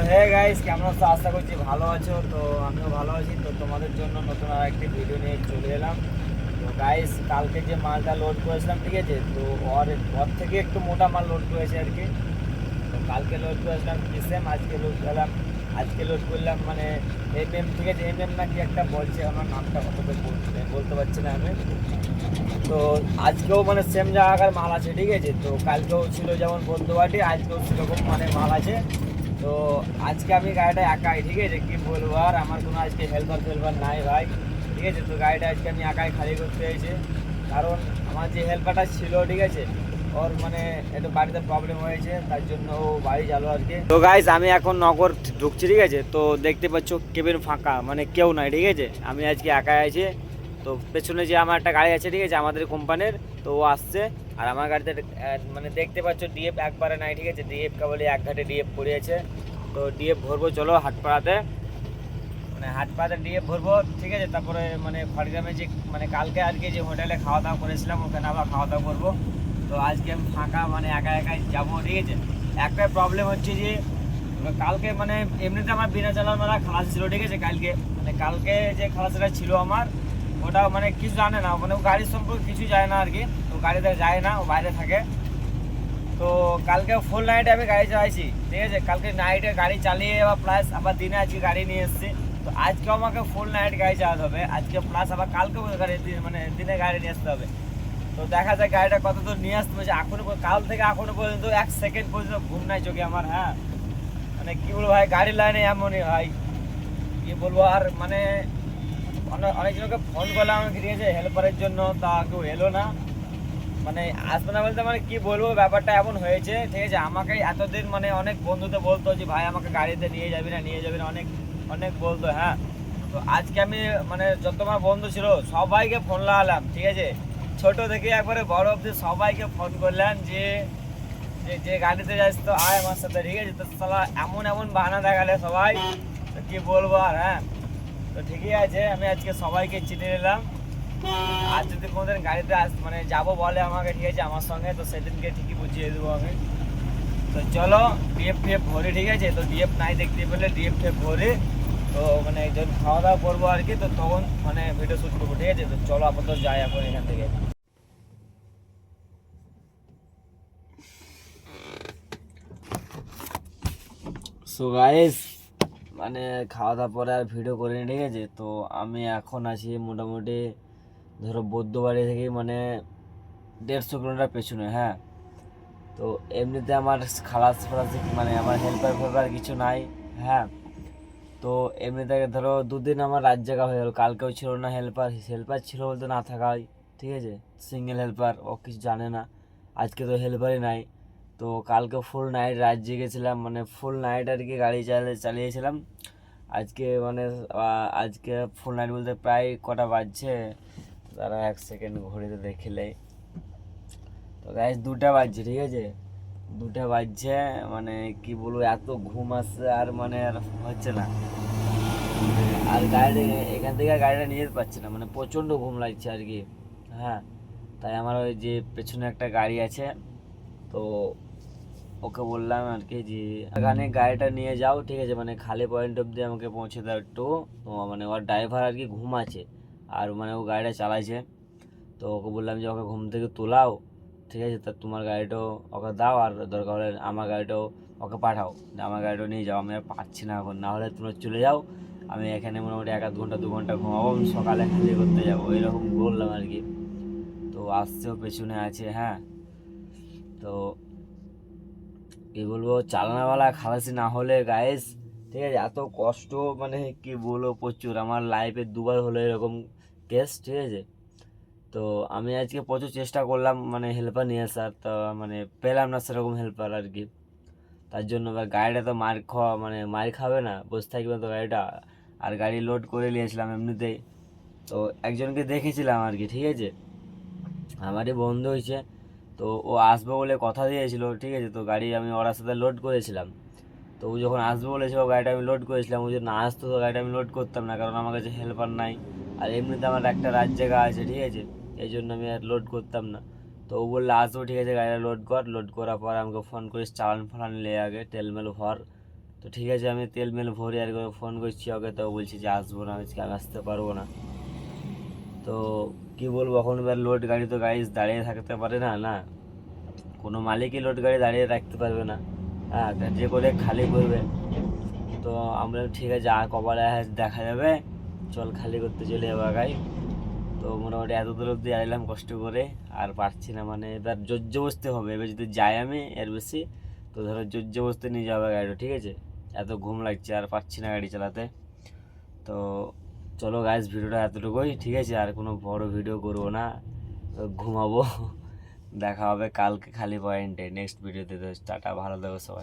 Hey guys, কেমন আছো? আশা করছি ভালো আছো। তো আমিও ভালো আছি। তো তোমাদের জন্য নতুন আর একটি ভিডিও নিয়ে চলে এলাম। তো গাইস, কালকে যে মালটা লোড করেছিলাম, ঠিক আছে, তো ওর ওর থেকে একটু মোটা মাল লোড করেছে আর কি। তো কালকে লোড করেছিলাম কিসেম, আজকে লোড করলাম মানে ঠিক আছে, নাকি একটা বলছে, আমার নামটা কত বলতে পারছি না আমি। তো আজকেও মানে সেম জায়গার মাল আছে, ঠিক আছে। তো কালকেও ছিল যেমন বন্ধুবাটি, আজকেও সেরকম মানে মাল আছে। তো আজকে আমি গাড়িটা একাই, ঠিক আছে, কি বলবো, আর আমার কোনো আজকে হেল্পার নাই ভাই, ঠিক আছে। তো গাড়িটা আজকে আমি একাই খালি করতে হয়েছে, কারণ আমার যে হেল্পারটা ছিল, ঠিক আছে, ওর মানে একটু বাড়িতে প্রবলেম হয়েছে, তার জন্য ও বাড়ি গেল আর কি। তো গাইস, আমি এখন নগর ঢুকছি, ঠিক আছে। তো দেখতে পাচ্ছ কেবিন ফাঁকা, মানে কেউ নাই, ঠিক আছে, আমি আজকে একাই আছি। তো পেছনে যে আমার একটা গাড়ি আছে, ঠিক আছে, আমাদের কোম্পানির, তো ও আসছে। আর আমার গাড়িতে মানে দেখতে পাচ্ছ ডিএফ একবারে নাই, ঠিক আছে, ডিএফ কেবলই এক ঘাটে ডিএফ পড়িয়েছে। তো ডিএফ ভরবো, চলো হাটপাড়াতে, মানে হাটপাড়াতে ডিএফ ভরবো, ঠিক আছে। তারপরে মানে খড়গ্রামে যে মানে কালকে আর কি যে হোটেলে খাওয়া দাওয়া করেছিলাম, ওখানে আবার খাওয়া দাওয়া করবো। তো আজকে আমি ফাঁকা, মানে একা একাই যাবো, ঠিক আছে। একটাই প্রবলেম হচ্ছে যে কালকে মানে এমনিতে আমার বিনা চালার মেলা খালাস ছিল, ঠিক আছে। কালকে যে খালাসটা ছিল আমার, ওটা মানে কিছু জানে না, মানে ও গাড়ির সম্পর্কে কিছু জানে না আর কি। তো গাড়িতে যায় না, ও বাইরে থাকে। তো কালকে ফুল নাইটে আমি গাড়ি চালাইছি, ঠিক আছে। কালকে নাইটে গাড়ি চালিয়ে আবার প্লাস আবার দিনে আজকে গাড়ি নিয়ে এসেছি। তো আজকেও আমাকে ফুল নাইট গাড়ি চালাতে হবে আজকে, প্লাস আবার কালকেও গাড়ি মানে দিনে গাড়ি নিয়ে আসতে হবে। তো দেখা যায় গাড়িটা কত দূর নিয়ে আসতে হচ্ছে। কাল থেকে এখনো পর্যন্ত 1 সেকেন্ড পর্যন্ত ঘুম নাই চোখে আমার, হ্যাঁ। মানে কি বলবো ভাই, গাড়ির লাইনে এমনই ভাই, কি বলবো আর। মানে অনেকজনকে ফোন করলাম, ঠিক আছে, হেল্পারের জন্য, তা কেউ এলো না, মানে আসবে না বলতে, মানে কি বলবো, ব্যাপারটা এমন হয়েছে, ঠিক আছে। আমাকে এতদিন মানে অনেক বন্ধুতে বলতো যে ভাই আমাকে গাড়িতে নিয়ে যাবি না অনেক অনেক বলতো, হ্যাঁ। তো আজকে আমি মানে যত আমার বন্ধু ছিল সবাইকে ফোন লাগালাম, ঠিক আছে, ছোট থেকে একবারে বড় অব্দি সবাইকে ফোন করলাম যে যে যে গাড়িতে যাস তো আয় আমার সাথে, ঠিক আছে। তো সালা এমন এমন বাহানা দেখালে সবাই, তো কি বলবো আর, হ্যাঁ। তো ঠিকই আছে, আমি আজকে সবাইকে চিনে নিলাম। আর যদি কোনোদিন গাড়িতে মানে যাবো বলে আমাকে, ঠিক আছে, আমার সঙ্গে, তো সেদিনকে ঠিকই বুঝিয়ে দেবো আমি। তো চলো ডিএফ টিএফ ভরে, ঠিক আছে। তো ডিএফ নাই দেখতে পেলে ডিএফ টিএফ ভরে, তো মানে যখন খাওয়া দাওয়া করবো আর কি, তো তখন মানে ভিডিও শ্যুট করবো, ঠিক আছে। তো চলো আপাতত যাই এখন এখান থেকে। সো গাইস, মানে খাওয়া দাওয়া পরে আর ভিডিও করিনি, ঠিক আছে। তো আমি এখন আছি মোটামুটি ধরো বৌদ্ধবাড়ি থেকে মানে 150 কিলোমিটার পেছনে, হ্যাঁ। তো এমনিতে আমার খালাস ফালাস মানে আমার হেল্পার ফেল্পার কিছু নাই, হ্যাঁ। তো এমনিতে ধরো দুদিন আমার রাত জায়গা হয়ে গেল, কালকেও ছিল না হেল্পার, হেল্পার ছিল বলতে না থাকাই, ঠিক আছে, সিঙ্গেল হেল্পার, ও কিছু জানে না। আজকে তো হেল্পারই নাই। তো কালকে ফুল নাইট রাত জেগেছিলাম, মানে ফুল নাইট আর কি গাড়ি চালিয়েছিলাম আজকে, মানে আজকে ফুল নাইট বলতে প্রায় কটা বাজছে, তারা 1 সেকেন্ড ঘড়িতে দেখলে, তো গাইস 2টা বাজছে, ঠিক আছে, 2টা বাজছে। মানে কি বলবো, এত ঘুম আসছে আর মানে আর হচ্ছে না, আর গাড়ি এখান থেকে আর গাড়িটা নিয়ে যেতে পারছি না, মানে প্রচণ্ড ঘুম লাগছে আর কি, হ্যাঁ। তাই আমার ওই যে পেছনে একটা গাড়ি আছে, তো ওকে বললাম আর কি যে এখানে গাড়িটা নিয়ে যাও, ঠিক আছে, মানে খালি পয়েন্ট অব্দি আমাকে পৌঁছে দাও একটু। তো মানে ওর ড্রাইভার আর কি ঘুম আছে, আর মানে ও গাড়িটা চালাইছে। তো ওকে বললাম যে ওকে ঘুম থেকে তোলাও, ঠিক আছে, তা তোমার গাড়িটাও ওকে দাও, আর দরকার হলে আমার গাড়িটাও ওকে পাঠাও, আমার গাড়িটাও নিয়ে যাও, আমি আর পারছি না এখন, না হলে তোমরা চলে যাও, আমি এখানে মোটামুটি 1 আধ ঘন্টা 2 ঘন্টা ঘুমাবো, আমি সকালে খালি করতে যাবো, এরকম বললাম আর কি। তো আসছেও পেছনে আছে, হ্যাঁ। তো কি বলবো, চালানাওয়ালা খালাসি না হলে গায়েস, ঠিক আছে, এত কষ্ট, মানে কি বলবো, প্রচুর আমার লাইফে 2বার হলো এরকম কেস, ঠিক আছে। তো আমি আজকে প্রচুর চেষ্টা করলাম মানে হেল্পার নিয়ে আসার, তো মানে পেলাম না সেরকম হেল্পার আর কি। তার জন্য গাড়িটা তো মার খাবে না, বসে থাকবে তো গাড়িটা, আর গাড়ি লোড করে নিয়েছিলাম এমনিতেই। তো একজনকে দেখেছিলাম আর কি, ঠিক আছে, আমারই বন্ধু হয়েছে। তো ও আসবে বলে কথা দিয়েছিল, ঠিক আছে। তো গাড়ি আমি ওর সাথে লোড করেছিলাম। তো ও যখন আসবে বলেছিল গাড়িটা আমি লোড করেছিলাম, ও যদি না আসতো তো গাড়িটা আমি লোড করতাম না, কারণ আমার কাছে হেল্পার নাই, আর এমনিতে আমার একটা রাত জায়গা আছে, ঠিক আছে, এই জন্য আমি আর লোড করতাম না। তো ও বললে আসবো, ঠিক আছে, গাড়িটা লোড কর, লোড করার পর আমাকে ফোন করিস, চালান ফালান লে আগে তেল মেল ভর। তো ঠিক আছে, আমি তেল মেল ভরে আর ফোন করছি ওকে, তো বলছি যে আসবো না, আজকে আমি আসতে পারবো না। তো কি বলবো, এখন এবার লোড গাড়ি তো গাইস দাঁড়িয়ে থাকতে পারে না, না কোনো মালিকই লোড গাড়ি দাঁড়িয়ে রাখতে পারবে না, হ্যাঁ যে করে খালি করবে। তো আমরা ঠিক আছে আর কপালে দেখা যাবে, চল খালি করতে চলে যাবো গাই। তো মোটামুটি এত দূর অব্দি আইলাম কষ্ট করে, আর পারছি না, মানে এবার জোর বসতে হবে, এবার যদি যাই আমি এর বেশি তো ধরো জোর বসতে নিয়ে যাবে গাড়িটা, ঠিক আছে। এত ঘুম লাগছে আর পারছি না গাড়ি চালাতে। তো চলো গাইস, ভিডিওটা এতটুকুই, ঠিক আছে, আর কোনো বড় ভিডিও করবো না, ঘুমাবো। দেখা হবে কালকে খালি পয়েন্টে নেক্সট ভিডিওতে। তো টাটা, ভালো থাকো সবাই।